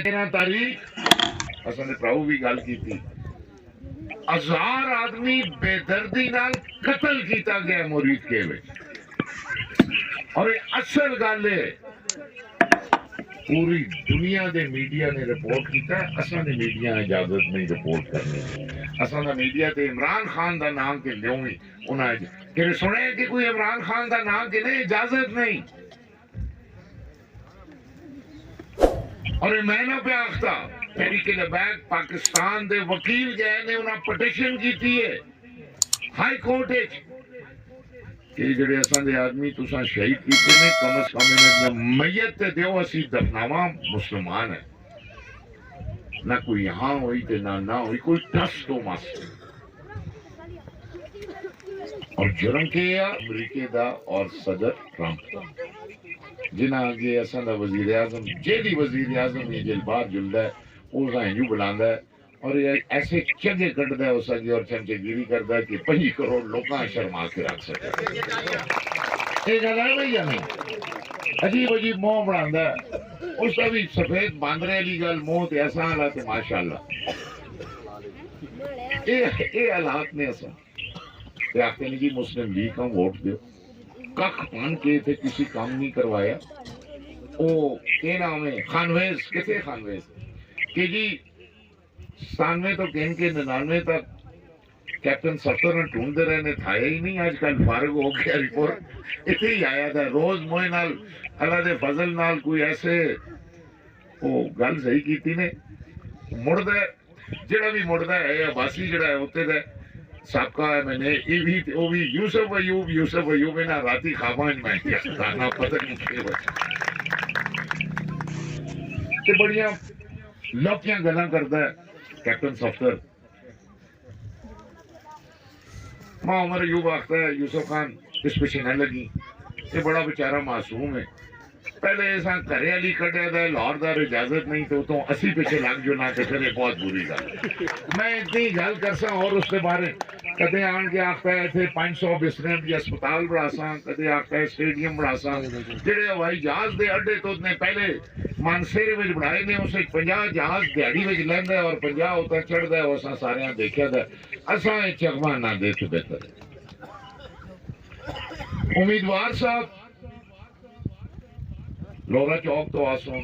13 तारीख असां ने भराऊ भी गल की थी 1000 आदमी बेदर्दी नाल कतल किया गया मुरीद के विच और असल गल है पूरी दुनिया दे मीडिया ने रिपोर्ट किया असां ने मीडिया इजाजत नहीं रिपोर्ट करनी असां दा मीडिया ते इमरान खान दा नाम के लियोवी उन्हें कि सुने कि कोई इमरान खान दा नाम के नहीं इजाजत नहीं और मैं ना पे आखता तहरीक लबैक पाकिस्तान दे वकील गए ने उन्हें पटिशन की थी है हाई कोर्ट कि जेडे असां दे आदमी तुसां शहीद कीते ने कम अज कम इन्हां मैयत ते दियो असी दफनावा मुसलमान है ना कोई यहाँ हुई ते ना हुई कोई टस तो मस और जुर्म के अमरीके दा और सदर ट्रंप जिन्हें आगे असां दा वजीर आजम जेडी वजीर आजम ये जलबार जुलदा है उस यूं बुलांदा है और ये ऐसे चंगे कटदा है उस अगे और चमचेगिरी करदा है कि 5 करोड़ लोग शर्मा के रख सके ये गल है या नहीं अजीब अजीब मोह बनांदा है उसका भी सफेद बांदरे वाली गल मोह ते असां वाला ते माशाअल्लाह ये हालात ने असां ते आखते नहीं जी मुस्लिम लीग का वोट दो कख पान के थे किसी काम नहीं करवाया ओ के नाम है खानवेज किथे खानवेज कि जी 97 तो कहन के 99 तक कैप्टन सफ्तर ने ढूंढते रहे ने था ही नहीं आजकल फारग हो गया रिपोर्ट इतने ही आया था रोज मोए नाल अल्लाह दे फजल नाल कोई ऐसे वो गल सही की थी ने मुड़दा जेड़ा भी मुड़दा है अब्बासी जेड़ा है उत्ते दा सबका है मैंने ये भी वो भी यूसुफ अयूब ना राती खाबान में गाना पता नहीं के ते बढ़िया लौकियां गल्लां करदा है कैप्टन सफ्तर मां उमर अयूब आखता है यूसुफ खान इस पीछे न लगी ये बड़ा बेचारा मासूम है पहले ऐसा घरे वाली कटिया था लाहौर दार इजाजत नहीं तो असी पीछे लग जो ना तो फिर बहुत बुरी गल मैं इतनी गल करसा और उसके बारे कदे आन के आखता है इतने 500 बिस्तरे की अस्पताल बढ़ासा कदे आखता है स्टेडियम बढ़ासा जेडे हवाई जहाज के अड्डे तो उसने पहले मानसेरे में बढ़ाए ने उसे 50 जहाज दिहाड़ी में लैंदा और 50 उतर चढ़ता है असा सारे देखा था असा चकमा ना दे तो बेहतर उम्मीदवार साहब लोरा चौक तो आसोन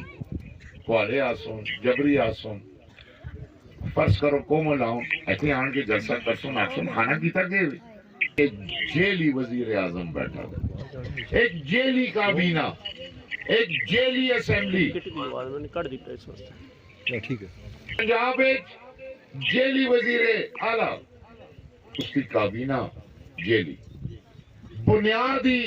कुआले आसोन जबरी आसोन फर्ज करो कोमल आऊं ऐसे आन के जलसा करसोन आसोन खाना कीता के एक जेली वजीर आजम बैठा था एक जेली काबीना एक जेली असेंबली ठीक है पंजाब एक जेली वजीर आला उसकी काबीना जेली बुनियादी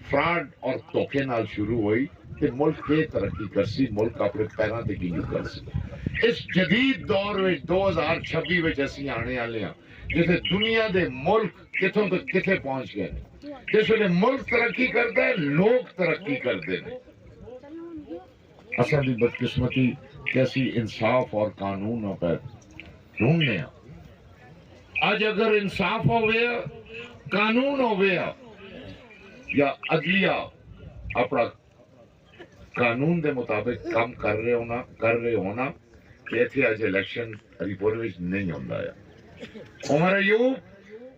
फ्रॉड और धोखे नाल शुरू हुई ते मुल्क के तरक्की करसी मुल्क अपने पैरों ते कीं करसी इस जदीद दौर में 2026 में असीं आने वाले हैं जिसे दुनिया दे मुल्क किथों तो किथे पहुंच गए जिस वेले मुल्क तरक्की करता है लोग तरक्की करते हैं असां दी बदकिस्मती कि असीं इंसाफ और कानून पर ढूंढने आज अगर इंसाफ होवे कानून होवे या अदलिया अपना कानून के मुताबिक काम कर रहे होना कि इतने अज इलेक्शन हरिपुर नहीं होता है उमर अयूब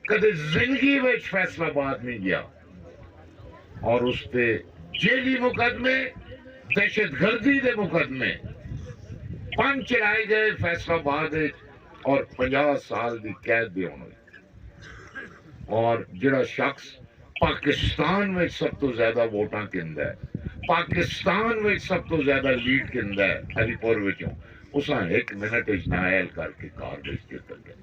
कदे जिंदगी में फैसलाबाद नहीं गया और उस पे जेली मुकदमे दहशतगर्दी के मुकदमे 5 चलाए गए फैसलाबाद और 50 साल की कैद भी होनी और जिहड़ा शख्स पाकिस्तान में सब तो ज्यादा वोटां किंदा है पाकिस्तान में सब तो ज्यादा लीड किंदा है हरिपुर विचों उसा 1 मिनट नायल करके कार बेच दिता गया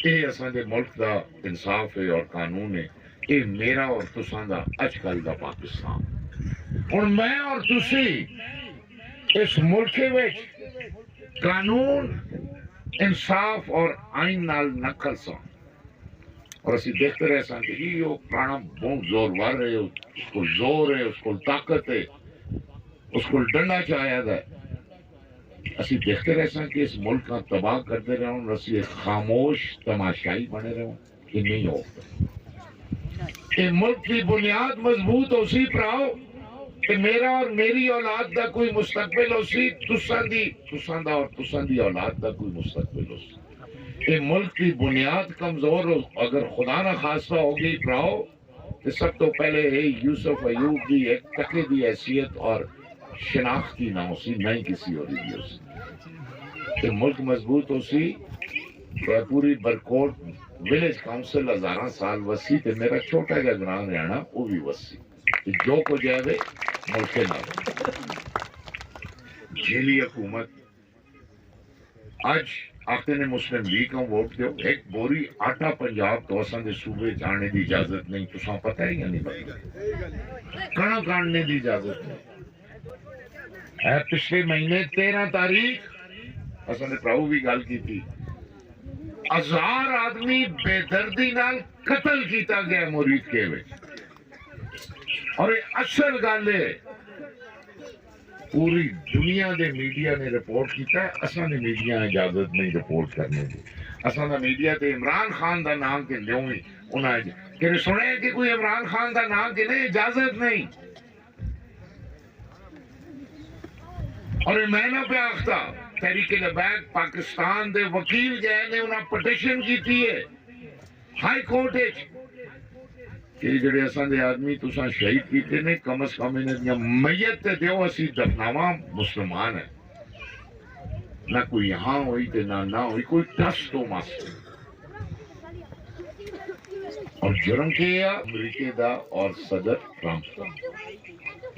ये असां दे मुल्क दा इंसाफ है और कानून है ये मेरा और तुसां दा अजकल दा पाकिस्तान हुण मैं और तुसी इस मुल्क विच कानून इंसाफ और आइन नाल नकल सा और असी देखते रहे सन कि वो पुराना बहुत जोरवर है उसको जोर है उसको ताकत है उसको डंडा चाया है असी देखते रहे सन कि इस मुल्क का तबाह करते रहो असी खामोश तमाशाई बने रहो कि नहीं हो ये मुल्क की बुनियाद मजबूत हो सी भराओ کہ میرا اور میری اولاد دا کوئی مستقبل ہو سی، تساں دا اور تساں دی اولاد دا کوئی مستقبل ہو سی۔ یہ ملک کی بنیاد کمزور ہو اگر خدا نہ خاصہ ہوگی پراؤ تو سب تو پہلے یوسف ایوب کی ایک ٹکے دی حیثیت اور شناخت کی نہ ہو سی، نہ ہی کسی اور دی ہو سی، کہ ملک مضبوط ہو سی، پوری برکوٹ ولیج کاؤنسل ہزاراں سال وسی تے میرا چھوٹا جا گران رہنا وہ بھی وسی، جو کو جائے ملک نہ جھیلی حکومت آج آختے نے مسلم لیگ کا ووٹ دیو، ایک بوری آٹا پنجاب تو اساں دے صوبے جانے دی اجازت نہیں، تساں پتہ ہی نہیں پتہ کہاں کاننے دی اجازت نہیں ہے۔ پچھلے مہینے 13 تاریخ اساں نے پراؤ بھی گل کی تھی، 1000 آدمی بے دردی نال قتل کیتا گیا مرید کے وچ، اور اصل گل ہے پوری دنیا دے میڈیا نے رپورٹ کیتا ہے، اساں نے میڈیا اجازت نہیں رپورٹ کرنے دی، اساں دا میڈیا تے عمران خان دا نام کہ لیوں ہی انہاں کہ سنے کہ کوئی عمران خان دا نام کہ نہیں، اجازت نہیں۔ اور میں نہ پہ آختا تحریک لبیک پاکستان دے وکیل گئے نے انہاں پٹیشن کیتی ہے ہائی کورٹ وچ کہ جڑے اساں دے آدمی تساں شہید کیتے نے کم از کم انہاں دیاں میت تے دیو، اسی دفناواں مسلمان ہے، نہ کوئی یہاں ہوئی تے نہ ہوئی کوئی ٹس تو مس۔ اور جرم کیا امریکہ دا اور صدر ٹرمپ دا،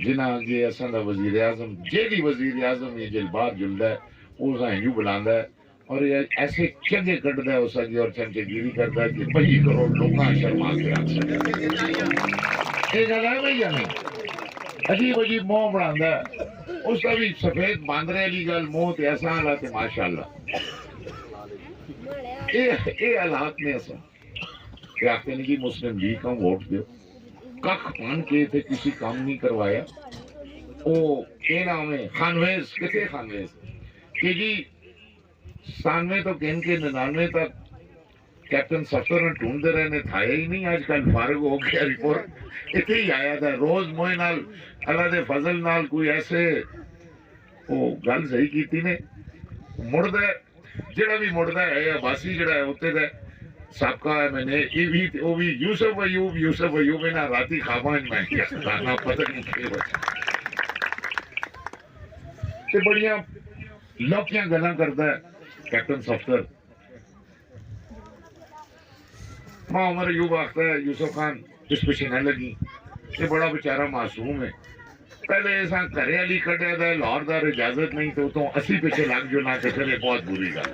جنہاں آگے اساں دا وزیر اعظم جیلی وزیر اعظم یہ جلبار جلدا ہے وہ سا یوں بلاندا ہے اور یہ ایسے چنگے کٹدا ہے اس آگے اور چمچے گیری کرتا ہے کہ 25 کروڑ لوگاں شرما کے رکھ سکتے، یہ گل ہے بھائی یا نہیں؟ عجیب عجیب منہ بناندا ہے، اس کا بھی سفید باندرے والی گل منہ تے ایسا حالات ہے ماشاءاللہ۔ یہ حالات میں ایسا کہ آختے نہیں کہ مسلم لیگ کا ووٹ دیو، کخ پان کے تھے کسی کام نہیں کروایا۔ او کیا نام ہے خانویز، کسے خانویز کہ جی 97 تو کہن کے 99 تک کیپٹن سفر نے ڈھونڈتے رہنے تھا ہی نہیں، آج کل فارغ ہو گیا، رپورٹ اتنے ہی آیا تھا روز موئے نال اللہ دے فضل نال کوئی ایسے وہ گل صحیح کیتی نے مڑدا جڑا بھی مڑدا ہے عباسی جڑا ہے ہوتے دے سابقہ ہے میں نے وہ بھی یوسف ایوب نا راتی خواباں میں کیا پتہ نہیں کہ تے بڑیاں لوکیاں گلاں کردا ہے کیپٹن سفر۔ ماں عمر ایوب آختا ہے یوسف خان اس پیچھے نہ لگی، یہ بڑا بیچارہ معصوم ہے، پہلے ایسا گھرے والی کٹیا دا لاہور دار اجازت نہیں تو اسی پیچھے لگ جو نہ کہ بہت بری گل۔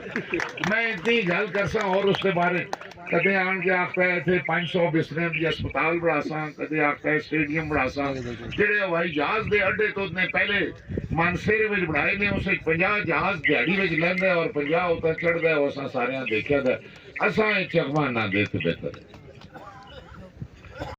میں اتنی گل کرساں اور اس کے بارے کدے آن کے آختا ہے اتنے 500 بسترے دی اسپتال بڑھاساں، کدے آختا ہے اسٹیڈیم بڑھاساں، جڑے ہوائی جہاز دے اڈے تو نے پہلے مانسیرے وچ بڑھائے نے، اسے 50 جہاز دیہڑی وچ لیندا ہے اور 50 اتنا چڑھدا ہے، اساں سارے دیکھیا دا، اساں چغما نہ دے تے بہتر ہے۔